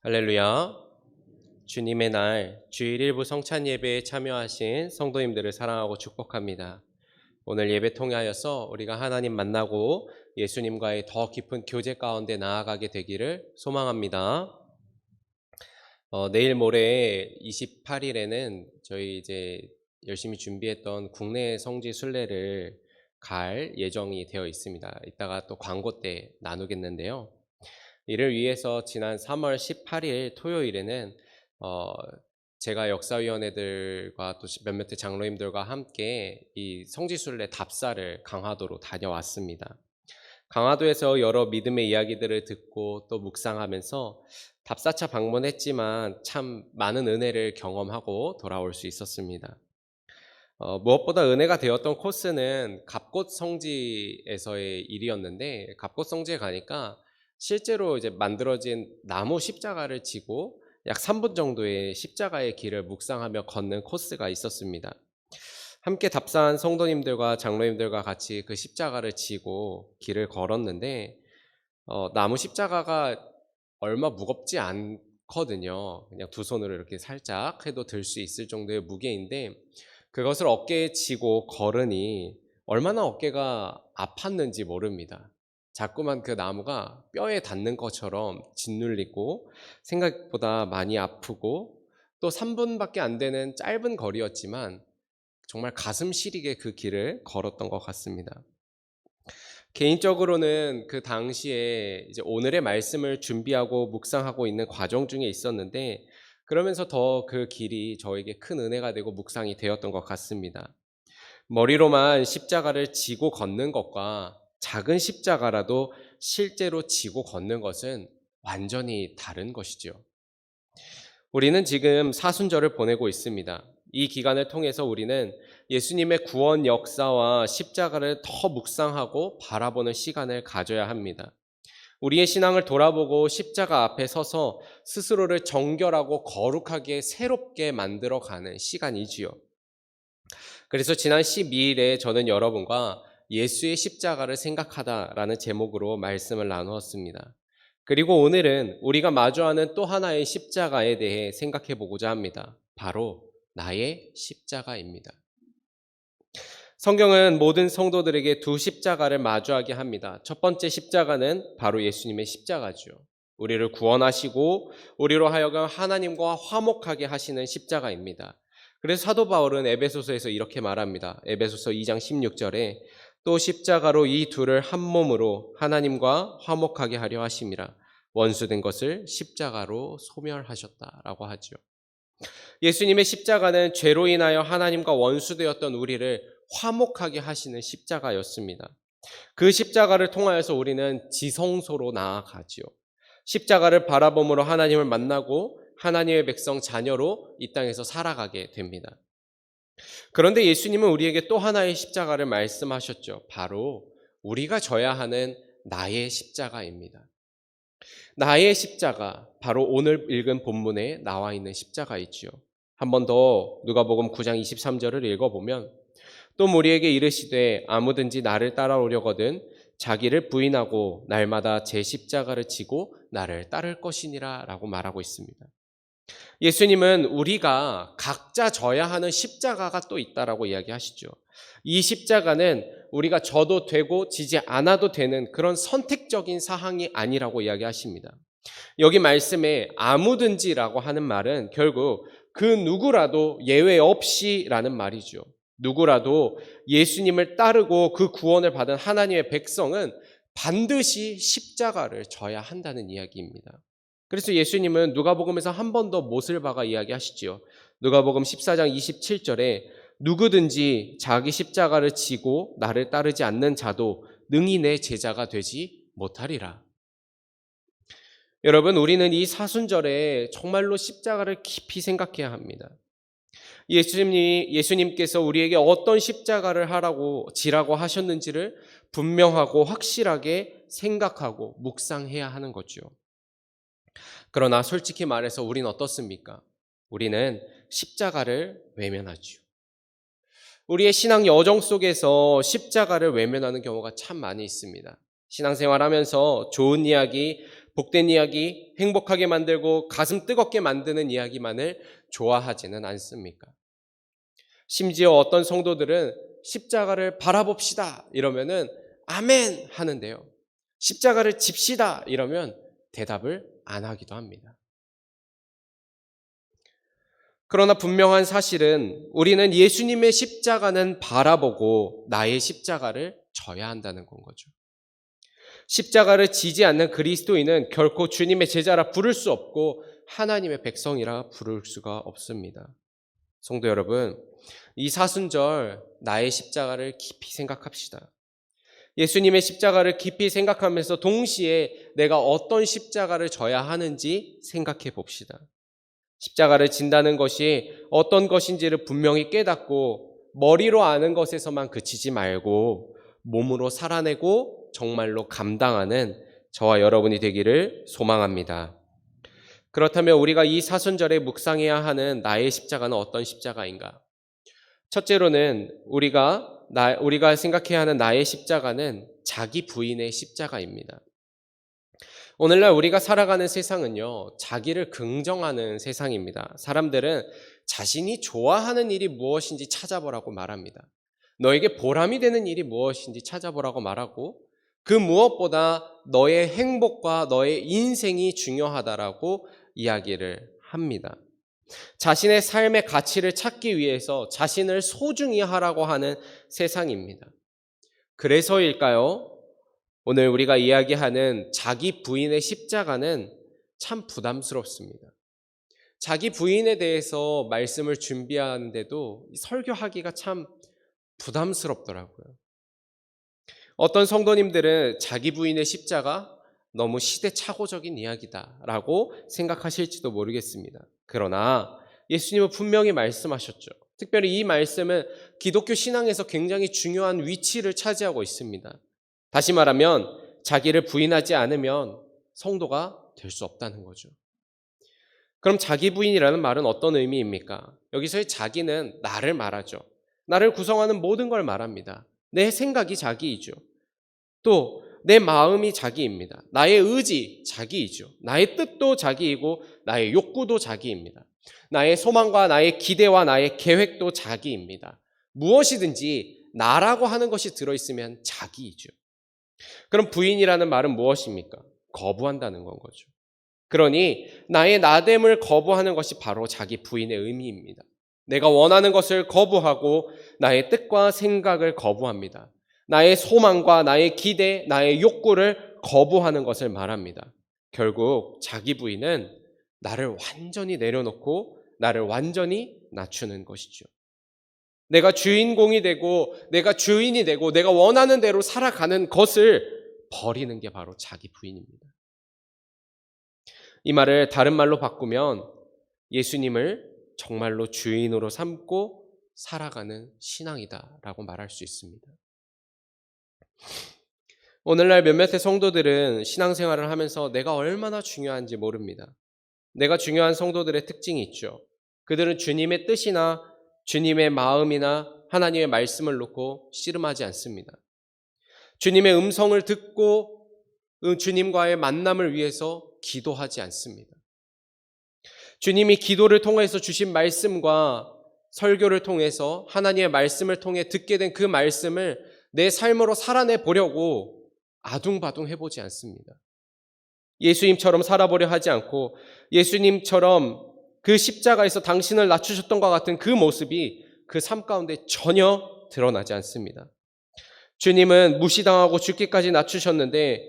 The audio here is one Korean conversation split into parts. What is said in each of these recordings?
할렐루야. 주님의 날 주일 일부 성찬 예배에 참여하신 성도님들을 사랑하고 축복합니다. 오늘 예배 통하여서 우리가 하나님 만나고 예수님과의 더 깊은 교제 가운데 나아가게 되기를 소망합니다. 내일 모레 28일에는 저희 이제 열심히 준비했던 국내 성지 순례를 갈 예정이 되어 있습니다. 이따가 또 광고 때 나누겠는데요. 이를 위해서 지난 3월 18일 토요일에는 어 제가 역사위원회들과 또 몇몇 장로님들과 함께 이 성지순례 답사를 강화도로 다녀왔습니다. 강화도에서 여러 믿음의 이야기들을 듣고 또 묵상하면서 답사차 방문했지만 참 많은 은혜를 경험하고 돌아올 수 있었습니다. 무엇보다 은혜가 되었던 코스는 갑곶 성지에서의 일이었는데, 갑곶 성지에 가니까 실제로 이제 만들어진 나무 십자가를 지고 약 3분 정도의 십자가의 길을 묵상하며 걷는 코스가 있었습니다. 함께 답사한 성도님들과 장로님들과 같이 그 십자가를 지고 길을 걸었는데, 나무 십자가가 얼마 무겁지 않거든요. 그냥 두 손으로 이렇게 살짝 해도 들 수 있을 정도의 무게인데, 그것을 어깨에 지고 걸으니 얼마나 어깨가 아팠는지 모릅니다. 자꾸만 그 나무가 뼈에 닿는 것처럼 짓눌리고 생각보다 많이 아프고, 또 3분밖에 안 되는 짧은 거리였지만 정말 가슴 시리게 그 길을 걸었던 것 같습니다. 개인적으로는 그 당시에 이제 오늘의 말씀을 준비하고 묵상하고 있는 과정 중에 있었는데, 그러면서 더 그 길이 저에게 큰 은혜가 되고 묵상이 되었던 것 같습니다. 머리로만 십자가를 지고 걷는 것과 작은 십자가라도 실제로 지고 걷는 것은 완전히 다른 것이죠. 우리는 지금 사순절을 보내고 있습니다. 이 기간을 통해서 우리는 예수님의 구원 역사와 십자가를 더 묵상하고 바라보는 시간을 가져야 합니다. 우리의 신앙을 돌아보고 십자가 앞에 서서 스스로를 정결하고 거룩하게 새롭게 만들어가는 시간이지요. 그래서 지난 12일에 저는 여러분과 예수의 십자가를 생각하다라는 제목으로 말씀을 나누었습니다. 그리고 오늘은 우리가 마주하는 또 하나의 십자가에 대해 생각해 보고자 합니다. 바로 나의 십자가입니다. 성경은 모든 성도들에게 두 십자가를 마주하게 합니다. 첫 번째 십자가는 바로 예수님의 십자가죠. 우리를 구원하시고 우리로 하여금 하나님과 화목하게 하시는 십자가입니다. 그래서 사도 바울은 에베소서에서 이렇게 말합니다. 에베소서 2장 16절에 또 십자가로 이 둘을 한 몸으로 하나님과 화목하게 하려 하심이라 원수된 것을 십자가로 소멸하셨다라고 하죠. 예수님의 십자가는 죄로 인하여 하나님과 원수되었던 우리를 화목하게 하시는 십자가였습니다. 그 십자가를 통하여서 우리는 지성소로 나아가지요. 십자가를 바라봄으로 하나님을 만나고 하나님의 백성 자녀로 이 땅에서 살아가게 됩니다. 그런데 예수님은 우리에게 또 하나의 십자가를 말씀하셨죠. 바로 우리가 져야 하는 나의 십자가입니다. 나의 십자가, 바로 오늘 읽은 본문에 나와 있는 십자가이지요. 한 번 더 누가복음 9장 23절을 읽어보면 또 우리에게 이르시되 아무든지 나를 따라오려거든 자기를 부인하고 날마다 제 십자가를 지고 나를 따를 것이니라 라고 말하고 있습니다. 예수님은 우리가 각자 져야 하는 십자가가 또 있다라고 이야기하시죠. 이 십자가는 우리가 져도 되고 지지 않아도 되는 그런 선택적인 사항이 아니라고 이야기하십니다. 여기 말씀에 아무든지라고 하는 말은 결국 그 누구라도 예외 없이라는 말이죠. 누구라도 예수님을 따르고 그 구원을 받은 하나님의 백성은 반드시 십자가를 져야 한다는 이야기입니다. 그래서 예수님은 누가복음에서 한 번 더 못을 박아 이야기하시지요. 누가복음 14장 27절에 누구든지 자기 십자가를 지고 나를 따르지 않는 자도 능히 내 제자가 되지 못하리라. 여러분, 우리는 이 사순절에 정말로 십자가를 깊이 생각해야 합니다. 예수님께서 우리에게 어떤 십자가를 지라고 하셨는지를 분명하고 확실하게 생각하고 묵상해야 하는 거죠. 그러나 솔직히 말해서 우리는 어떻습니까? 우리는 십자가를 외면하죠. 우리의 신앙 여정 속에서 십자가를 외면하는 경우가 참 많이 있습니다. 신앙생활하면서 좋은 이야기, 복된 이야기, 행복하게 만들고 가슴 뜨겁게 만드는 이야기만을 좋아하지는 않습니까? 심지어 어떤 성도들은 십자가를 바라봅시다 이러면은 아멘 하는데요. 십자가를 집시다 이러면 대답을 안 하기도 합니다. 그러나 분명한 사실은 우리는 예수님의 십자가는 바라보고 나의 십자가를 져야 한다는 건 거죠. 십자가를 지지 않는 그리스도인은 결코 주님의 제자라 부를 수 없고 하나님의 백성이라 부를 수가 없습니다. 성도 여러분, 이 사순절 나의 십자가를 깊이 생각합시다. 예수님의 십자가를 깊이 생각하면서 동시에 내가 어떤 십자가를 져야 하는지 생각해 봅시다. 십자가를 진다는 것이 어떤 것인지를 분명히 깨닫고 머리로 아는 것에서만 그치지 말고 몸으로 살아내고 정말로 감당하는 저와 여러분이 되기를 소망합니다. 그렇다면 우리가 이 사순절에 묵상해야 하는 나의 십자가는 어떤 십자가인가? 첫째로는 우리가 생각해야 하는 나의 십자가는 자기 부인의 십자가입니다. 오늘날 우리가 살아가는 세상은요, 자기를 긍정하는 세상입니다. 사람들은 자신이 좋아하는 일이 무엇인지 찾아보라고 말합니다. 너에게 보람이 되는 일이 무엇인지 찾아보라고 말하고 그 무엇보다 너의 행복과 너의 인생이 중요하다라고 이야기를 합니다. 자신의 삶의 가치를 찾기 위해서 자신을 소중히 하라고 하는 세상입니다. 그래서일까요? 오늘 우리가 이야기하는 자기 부인의 십자가는 참 부담스럽습니다. 자기 부인에 대해서 말씀을 준비하는데도 설교하기가 참 부담스럽더라고요. 어떤 성도님들은 자기 부인의 십자가 너무 시대착오적인 이야기다라고 생각하실지도 모르겠습니다. 그러나 예수님은 분명히 말씀하셨죠. 특별히 이 말씀은 기독교 신앙에서 굉장히 중요한 위치를 차지하고 있습니다. 다시 말하면 자기를 부인하지 않으면 성도가 될 수 없다는 거죠. 그럼 자기 부인이라는 말은 어떤 의미입니까? 여기서의 자기는 나를 말하죠. 나를 구성하는 모든 걸 말합니다. 내 생각이 자기이죠. 또 내 마음이 자기입니다. 나의 의지 자기이죠. 나의 뜻도 자기이고 나의 욕구도 자기입니다. 나의 소망과 나의 기대와 나의 계획도 자기입니다. 무엇이든지 나라고 하는 것이 들어있으면 자기이죠. 그럼 부인이라는 말은 무엇입니까? 거부한다는 건 거죠. 그러니 나의 나됨을 거부하는 것이 바로 자기 부인의 의미입니다. 내가 원하는 것을 거부하고 나의 뜻과 생각을 거부합니다. 나의 소망과 나의 기대, 나의 욕구를 거부하는 것을 말합니다. 결국 자기 부인은 나를 완전히 내려놓고 나를 완전히 낮추는 것이죠. 내가 주인공이 되고 내가 주인이 되고 내가 원하는 대로 살아가는 것을 버리는 게 바로 자기 부인입니다. 이 말을 다른 말로 바꾸면 예수님을 정말로 주인으로 삼고 살아가는 신앙이다라고 말할 수 있습니다. 오늘날 몇몇의 성도들은 신앙생활을 하면서 내가 얼마나 중요한지 모릅니다. 내가 중요한 성도들의 특징이 있죠. 그들은 주님의 뜻이나 주님의 마음이나 하나님의 말씀을 놓고 씨름하지 않습니다. 주님의 음성을 듣고 주님과의 만남을 위해서 기도하지 않습니다. 주님이 기도를 통해서 주신 말씀과 설교를 통해서 하나님의 말씀을 통해 듣게 된 그 말씀을 내 삶으로 살아내 보려고 아둥바둥 해보지 않습니다. 예수님처럼 살아보려 하지 않고 예수님처럼 그 십자가에서 당신을 낮추셨던 것 같은 그 모습이 그 삶 가운데 전혀 드러나지 않습니다. 주님은 무시당하고 죽기까지 낮추셨는데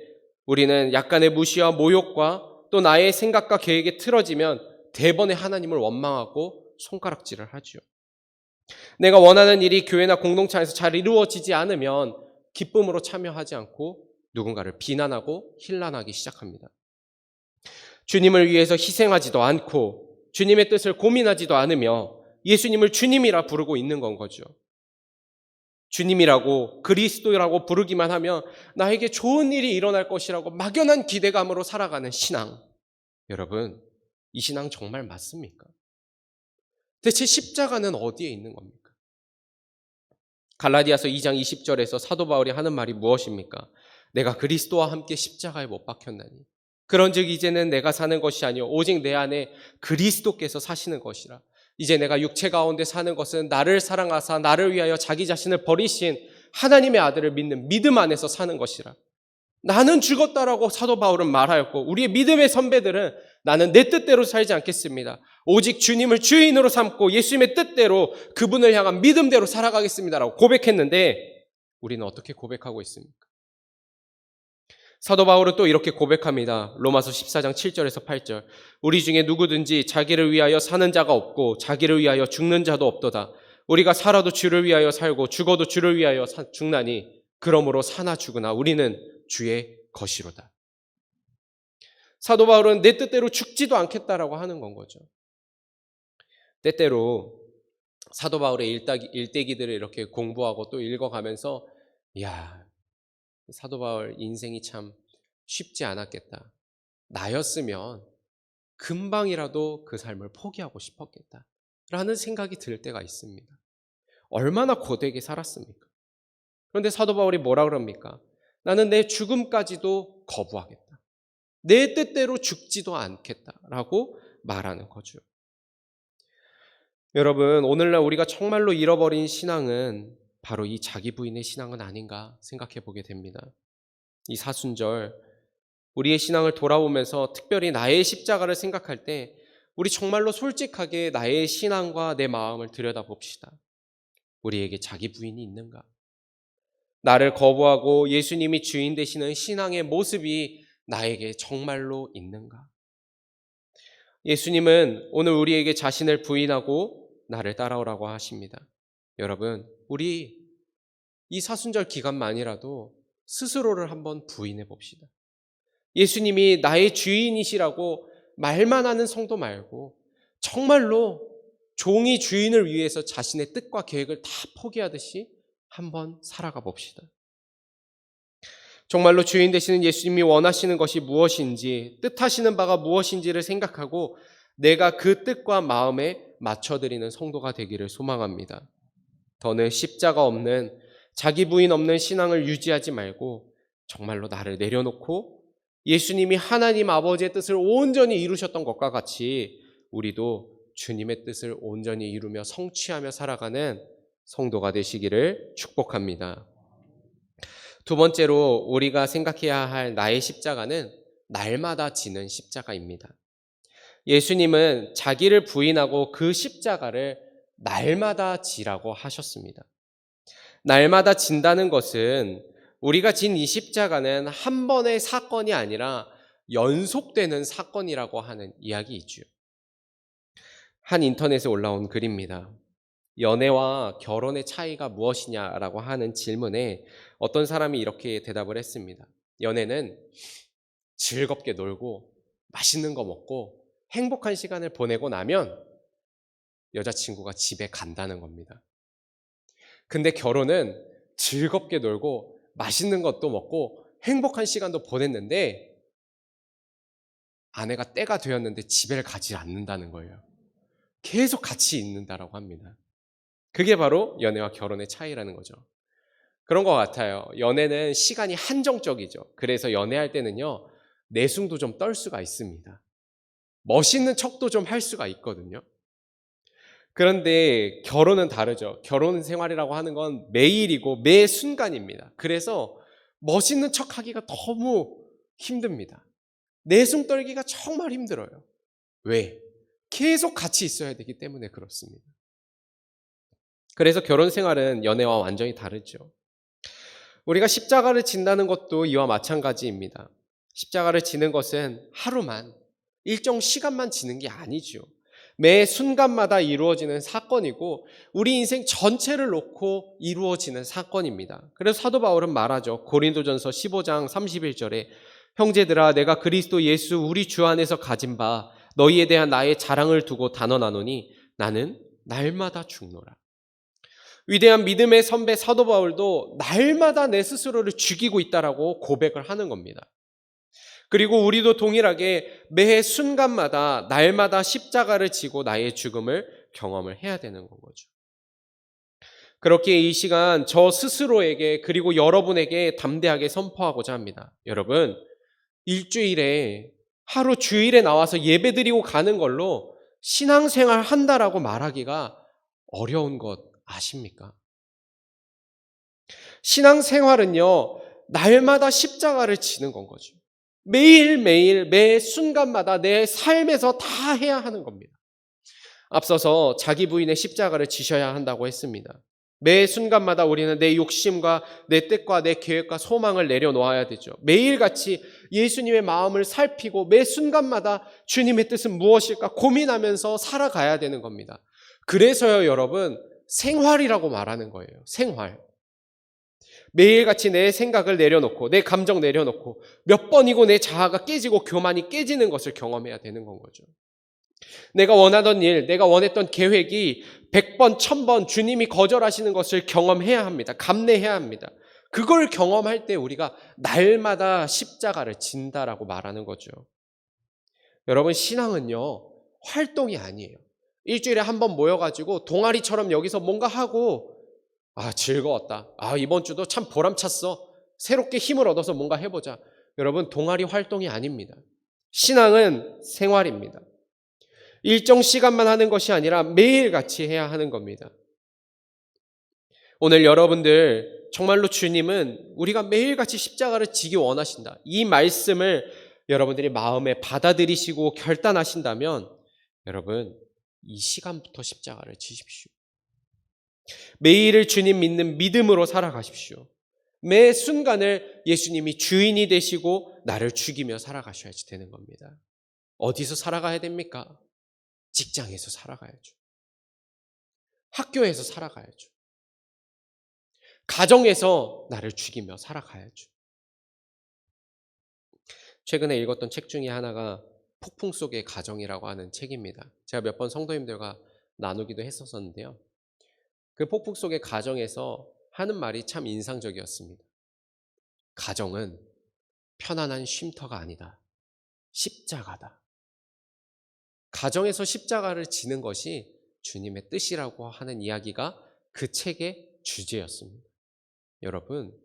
우리는 약간의 무시와 모욕과 또 나의 생각과 계획에 틀어지면 대번에 하나님을 원망하고 손가락질을 하죠. 내가 원하는 일이 교회나 공동체 안에서 잘 이루어지지 않으면 기쁨으로 참여하지 않고 누군가를 비난하고 힐난하기 시작합니다. 주님을 위해서 희생하지도 않고 주님의 뜻을 고민하지도 않으며 예수님을 주님이라 부르고 있는 건 거죠. 주님이라고 그리스도라고 부르기만 하면 나에게 좋은 일이 일어날 것이라고 막연한 기대감으로 살아가는 신앙. 여러분, 이 신앙 정말 맞습니까? 대체 십자가는 어디에 있는 겁니까? 갈라디아서 2장 20절에서 사도 바울이 하는 말이 무엇입니까? 내가 그리스도와 함께 십자가에 못 박혔나니 그런즉 이제는 내가 사는 것이 아니요 오직 내 안에 그리스도께서 사시는 것이라. 이제 내가 육체 가운데 사는 것은 나를 사랑하사 나를 위하여 자기 자신을 버리신 하나님의 아들을 믿는 믿음 안에서 사는 것이라. 나는 죽었다라고 사도 바울은 말하였고 우리의 믿음의 선배들은 나는 내 뜻대로 살지 않겠습니다. 오직 주님을 주인으로 삼고 예수님의 뜻대로 그분을 향한 믿음대로 살아가겠습니다라고 고백했는데 우리는 어떻게 고백하고 있습니까? 사도 바울은 또 이렇게 고백합니다. 로마서 14장 7절에서 8절. 우리 중에 누구든지 자기를 위하여 사는 자가 없고 자기를 위하여 죽는 자도 없도다. 우리가 살아도 주를 위하여 살고 죽어도 주를 위하여 죽나니 그러므로 사나 죽으나 우리는 주의 것이로다. 사도 바울은 내 뜻대로 죽지도 않겠다라고 하는 건 거죠. 때때로 사도 바울의 일대기들을 이렇게 공부하고 또 읽어가면서 이야, 사도 바울 인생이 참 쉽지 않았겠다. 나였으면 금방이라도 그 삶을 포기하고 싶었겠다. 라는 생각이 들 때가 있습니다. 얼마나 고되게 살았습니까? 그런데 사도 바울이 뭐라 그럽니까? 나는 내 죽음까지도 거부하겠다. 내 뜻대로 죽지도 않겠다라고 말하는 거죠. 여러분, 오늘날 우리가 정말로 잃어버린 신앙은 바로 이 자기 부인의 신앙은 아닌가 생각해 보게 됩니다. 이 사순절 우리의 신앙을 돌아보면서 특별히 나의 십자가를 생각할 때 우리 정말로 솔직하게 나의 신앙과 내 마음을 들여다봅시다. 우리에게 자기 부인이 있는가? 나를 거부하고 예수님이 주인 되시는 신앙의 모습이 나에게 정말로 있는가? 예수님은 오늘 우리에게 자신을 부인하고 나를 따라오라고 하십니다. 여러분, 우리 이 사순절 기간만이라도 스스로를 한번 부인해 봅시다. 예수님이 나의 주인이시라고 말만 하는 성도 말고 정말로 종이 주인을 위해서 자신의 뜻과 계획을 다 포기하듯이 한번 살아가 봅시다. 정말로 주인 되시는 예수님이 원하시는 것이 무엇인지, 뜻하시는 바가 무엇인지를 생각하고 내가 그 뜻과 마음에 맞춰드리는 성도가 되기를 소망합니다. 더는 십자가 없는 자기 부인 없는 신앙을 유지하지 말고 정말로 나를 내려놓고 예수님이 하나님 아버지의 뜻을 온전히 이루셨던 것과 같이 우리도 주님의 뜻을 온전히 이루며 성취하며 살아가는 성도가 되시기를 축복합니다. 두 번째로 우리가 생각해야 할 나의 십자가는 날마다 지는 십자가입니다. 예수님은 자기를 부인하고 그 십자가를 날마다 지라고 하셨습니다. 날마다 진다는 것은 우리가 진 이 십자가는 한 번의 사건이 아니라 연속되는 사건이라고 하는 이야기이죠. 한 인터넷에 올라온 글입니다. 연애와 결혼의 차이가 무엇이냐라고 하는 질문에 어떤 사람이 이렇게 대답을 했습니다. 연애는 즐겁게 놀고 맛있는 거 먹고 행복한 시간을 보내고 나면 여자친구가 집에 간다는 겁니다. 근데 결혼은 즐겁게 놀고 맛있는 것도 먹고 행복한 시간도 보냈는데 아내가 때가 되었는데 집에 가지 않는다는 거예요. 계속 같이 있는다라고 합니다. 그게 바로 연애와 결혼의 차이라는 거죠. 그런 것 같아요. 연애는 시간이 한정적이죠. 그래서 연애할 때는요, 내숭도 좀 떨 수가 있습니다. 멋있는 척도 좀 할 수가 있거든요. 그런데 결혼은 다르죠. 결혼 생활이라고 하는 건 매일이고 매 순간입니다. 그래서 멋있는 척 하기가 너무 힘듭니다. 내숭 떨기가 정말 힘들어요. 왜? 계속 같이 있어야 되기 때문에 그렇습니다. 그래서 결혼 생활은 연애와 완전히 다르죠. 우리가 십자가를 진다는 것도 이와 마찬가지입니다. 십자가를 지는 것은 하루만, 일정 시간만 지는 게 아니죠. 매 순간마다 이루어지는 사건이고 우리 인생 전체를 놓고 이루어지는 사건입니다. 그래서 사도 바울은 말하죠. 고린도전서 15장 31절에 형제들아 내가 그리스도 예수 우리 주 안에서 가진 바 너희에 대한 나의 자랑을 두고 단언하노니 나는 날마다 죽노라. 위대한 믿음의 선배 사도 바울도 날마다 내 스스로를 죽이고 있다라고 고백을 하는 겁니다. 그리고 우리도 동일하게 매 순간마다 날마다 십자가를 지고 나의 죽음을 경험을 해야 되는 거죠. 그렇게 이 시간 저 스스로에게 그리고 여러분에게 담대하게 선포하고자 합니다. 여러분, 일주일에 하루 주일에 나와서 예배드리고 가는 걸로 신앙생활 한다라고 말하기가 어려운 것 아십니까? 신앙생활은요, 날마다 십자가를 지는 건 거죠. 매일매일 매 순간마다 내 삶에서 다 해야 하는 겁니다. 앞서서 자기 부인의 십자가를 지셔야 한다고 했습니다. 매 순간마다 우리는 내 욕심과 내 뜻과 내 계획과 소망을 내려놓아야 되죠. 매일같이 예수님의 마음을 살피고 매 순간마다 주님의 뜻은 무엇일까 고민하면서 살아가야 되는 겁니다. 그래서요, 여러분, 생활이라고 말하는 거예요. 생활. 매일같이 내 생각을 내려놓고 내 감정 내려놓고 몇 번이고 내 자아가 깨지고 교만이 깨지는 것을 경험해야 되는 건 거죠. 내가 원하던 일, 내가 원했던 계획이 100번, 1000번 주님이 거절하시는 것을 경험해야 합니다. 감내해야 합니다. 그걸 경험할 때 우리가 날마다 십자가를 진다라고 말하는 거죠. 여러분, 신앙은요, 활동이 아니에요. 일주일에 한 번 모여가지고 동아리처럼 여기서 뭔가 하고 즐거웠다. 이번 주도 참 보람찼어. 새롭게 힘을 얻어서 뭔가 해보자. 여러분, 동아리 활동이 아닙니다. 신앙은 생활입니다. 일정 시간만 하는 것이 아니라 매일같이 해야 하는 겁니다. 오늘 여러분들 정말로 주님은 우리가 매일같이 십자가를 지기 원하신다. 이 말씀을 여러분들이 마음에 받아들이시고 결단하신다면 여러분, 이 시간부터 십자가를 지십시오. 매일을 주님 믿는 믿음으로 살아가십시오. 매 순간을 예수님이 주인이 되시고 나를 죽이며 살아가셔야지 되는 겁니다. 어디서 살아가야 됩니까? 직장에서 살아가야죠. 학교에서 살아가야죠. 가정에서 나를 죽이며 살아가야죠. 최근에 읽었던 책 중에 하나가 폭풍 속의 가정이라고 하는 책입니다. 제가 몇 번 성도님들과 나누기도 했었는데요. 그 폭풍 속의 가정에서 하는 말이 참 인상적이었습니다. 가정은 편안한 쉼터가 아니다. 십자가다. 가정에서 십자가를 지는 것이 주님의 뜻이라고 하는 이야기가 그 책의 주제였습니다. 여러분,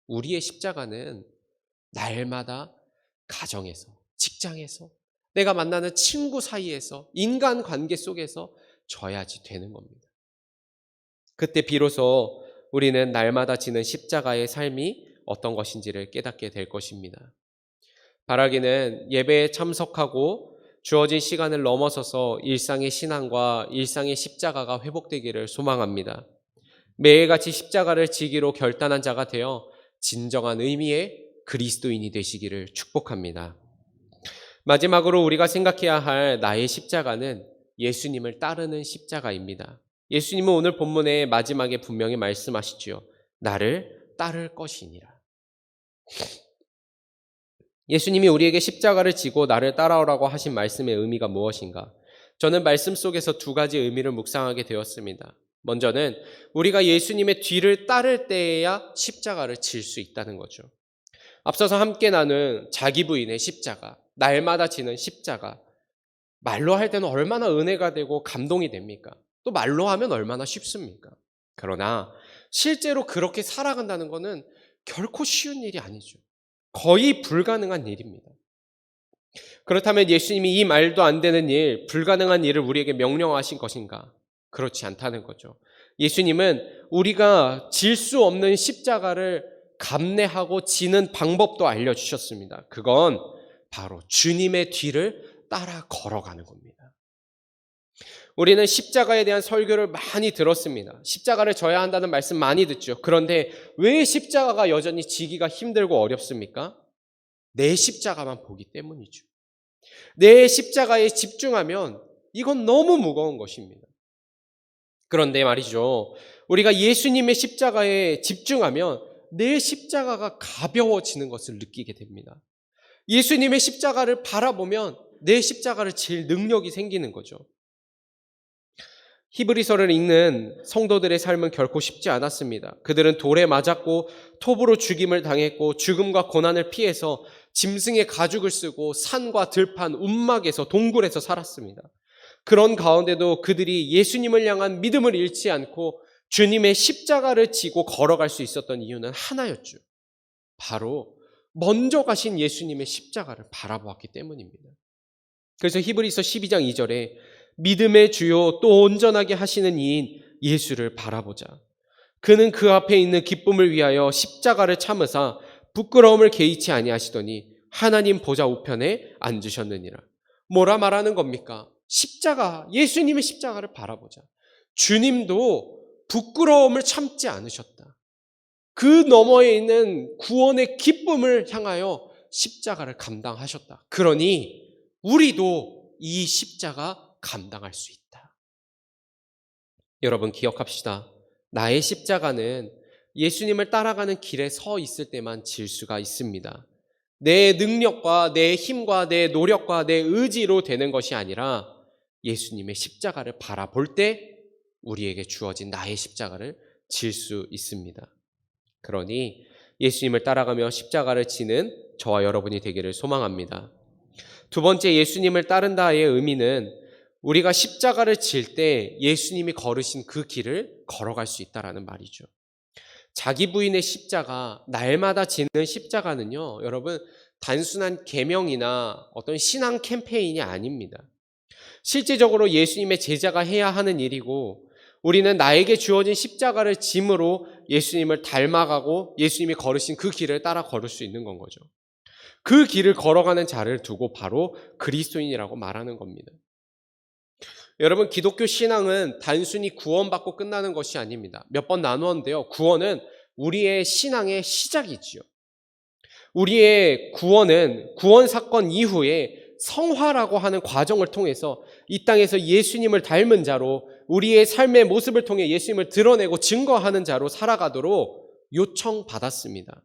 우리의 십자가는 날마다 가정에서, 직장에서, 내가 만나는 친구 사이에서, 인간관계 속에서 져야지 되는 겁니다. 그때 비로소 우리는 날마다 지는 십자가의 삶이 어떤 것인지를 깨닫게 될 것입니다. 바라기는 예배에 참석하고 주어진 시간을 넘어서서 일상의 신앙과 일상의 십자가가 회복되기를 소망합니다. 매일같이 십자가를 지기로 결단한 자가 되어 진정한 의미의 그리스도인이 되시기를 축복합니다. 마지막으로 우리가 생각해야 할 나의 십자가는 예수님을 따르는 십자가입니다. 예수님은 오늘 본문의 마지막에 분명히 말씀하시죠. 나를 따를 것이니라. 예수님이 우리에게 십자가를 지고 나를 따라오라고 하신 말씀의 의미가 무엇인가? 저는 말씀 속에서 두 가지 의미를 묵상하게 되었습니다. 먼저는 우리가 예수님의 뒤를 따를 때에야 십자가를 질 수 있다는 거죠. 앞서서 함께 나눈 자기 부인의 십자가, 날마다 지는 십자가, 말로 할 때는 얼마나 은혜가 되고 감동이 됩니까? 또 말로 하면 얼마나 쉽습니까? 그러나 실제로 그렇게 살아간다는 것은 결코 쉬운 일이 아니죠. 거의 불가능한 일입니다. 그렇다면 예수님이 이 말도 안 되는 일, 불가능한 일을 우리에게 명령하신 것인가? 그렇지 않다는 거죠. 예수님은 우리가 질 수 없는 십자가를 감내하고 지는 방법도 알려주셨습니다. 그건 바로 주님의 뒤를 따라 걸어가는 겁니다. 우리는 십자가에 대한 설교를 많이 들었습니다. 십자가를 져야 한다는 말씀 많이 듣죠. 그런데 왜 십자가가 여전히 지기가 힘들고 어렵습니까? 내 십자가만 보기 때문이죠. 내 십자가에 집중하면 이건 너무 무거운 것입니다. 그런데 말이죠. 우리가 예수님의 십자가에 집중하면 내 십자가가 가벼워지는 것을 느끼게 됩니다. 예수님의 십자가를 바라보면 내 십자가를 질 능력이 생기는 거죠. 히브리서를 읽는 성도들의 삶은 결코 쉽지 않았습니다. 그들은 돌에 맞았고 톱으로 죽임을 당했고 죽음과 고난을 피해서 짐승의 가죽을 쓰고 산과 들판, 움막에서 동굴에서 살았습니다. 그런 가운데도 그들이 예수님을 향한 믿음을 잃지 않고 주님의 십자가를 지고 걸어갈 수 있었던 이유는 하나였죠. 바로 먼저 가신 예수님의 십자가를 바라보았기 때문입니다. 그래서 히브리서 12장 2절에 믿음의 주요 또 온전하게 하시는 이인 예수를 바라보자. 그는 그 앞에 있는 기쁨을 위하여 십자가를 참으사 부끄러움을 개의치 아니하시더니 하나님 보좌 우편에 앉으셨느니라. 뭐라 말하는 겁니까? 십자가, 예수님의 십자가를 바라보자. 주님도 부끄러움을 참지 않으셨다. 그 너머에 있는 구원의 기쁨을 향하여 십자가를 감당하셨다. 그러니 우리도 이 십자가 감당할 수 있다. 여러분 기억합시다. 나의 십자가는 예수님을 따라가는 길에 서 있을 때만 질 수가 있습니다. 내 능력과 내 힘과 내 노력과 내 의지로 되는 것이 아니라 예수님의 십자가를 바라볼 때 우리에게 주어진 나의 십자가를 질 수 있습니다. 그러니 예수님을 따라가며 십자가를 지는 저와 여러분이 되기를 소망합니다. 두 번째, 예수님을 따른다의 의미는 우리가 십자가를 질 때 예수님이 걸으신 그 길을 걸어갈 수 있다라는 말이죠. 자기 부인의 십자가, 날마다 지는 십자가는요, 여러분 단순한 계명이나 어떤 신앙 캠페인이 아닙니다. 실제적으로 예수님의 제자가 해야 하는 일이고 우리는 나에게 주어진 십자가를 짐으로 예수님을 닮아가고 예수님이 걸으신 그 길을 따라 걸을 수 있는 건 거죠. 그 길을 걸어가는 자를 두고 바로 그리스도인이라고 말하는 겁니다. 여러분 기독교 신앙은 단순히 구원받고 끝나는 것이 아닙니다. 몇 번 나누었는데요. 구원은 우리의 신앙의 시작이지요. 우리의 구원은 구원 사건 이후에 성화라고 하는 과정을 통해서 이 땅에서 예수님을 닮은 자로 우리의 삶의 모습을 통해 예수님을 드러내고 증거하는 자로 살아가도록 요청받았습니다.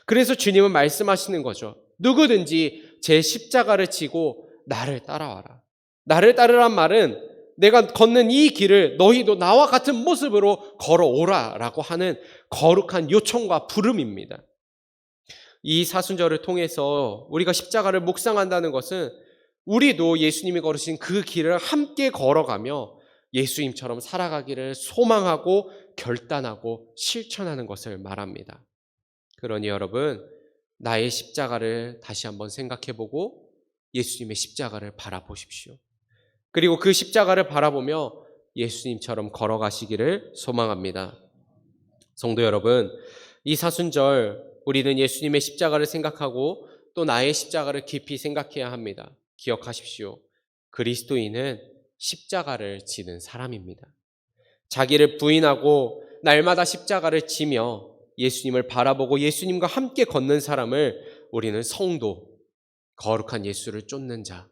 그래서 주님은 말씀하시는 거죠. 누구든지 제 십자가를 지고 나를 따라와라. 나를 따르란 말은 내가 걷는 이 길을 너희도 나와 같은 모습으로 걸어오라라고 하는 거룩한 요청과 부름입니다. 이 사순절을 통해서 우리가 십자가를 묵상한다는 것은 우리도 예수님이 걸으신 그 길을 함께 걸어가며 예수님처럼 살아가기를 소망하고 결단하고 실천하는 것을 말합니다. 그러니 여러분, 나의 십자가를 다시 한번 생각해보고 예수님의 십자가를 바라보십시오. 그리고 그 십자가를 바라보며 예수님처럼 걸어가시기를 소망합니다. 성도 여러분, 이 사순절 우리는 예수님의 십자가를 생각하고 또 나의 십자가를 깊이 생각해야 합니다. 기억하십시오. 그리스도인은 십자가를 지는 사람입니다. 자기를 부인하고 날마다 십자가를 지며 예수님을 바라보고 예수님과 함께 걷는 사람을 우리는 성도, 거룩한 예수를 쫓는 자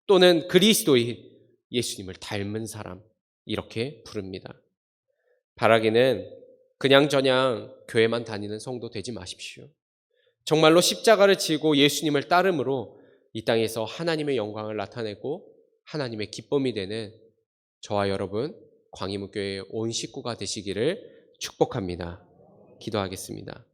또는 그리스도인, 예수님을 닮은 사람 이렇게 부릅니다. 바라기는 그냥저냥 교회만 다니는 성도 되지 마십시오. 정말로 십자가를 지고 예수님을 따름으로 이 땅에서 하나님의 영광을 나타내고 하나님의 기쁨이 되는 저와 여러분 광희문교회의 온 식구가 되시기를 축복합니다. 기도하겠습니다.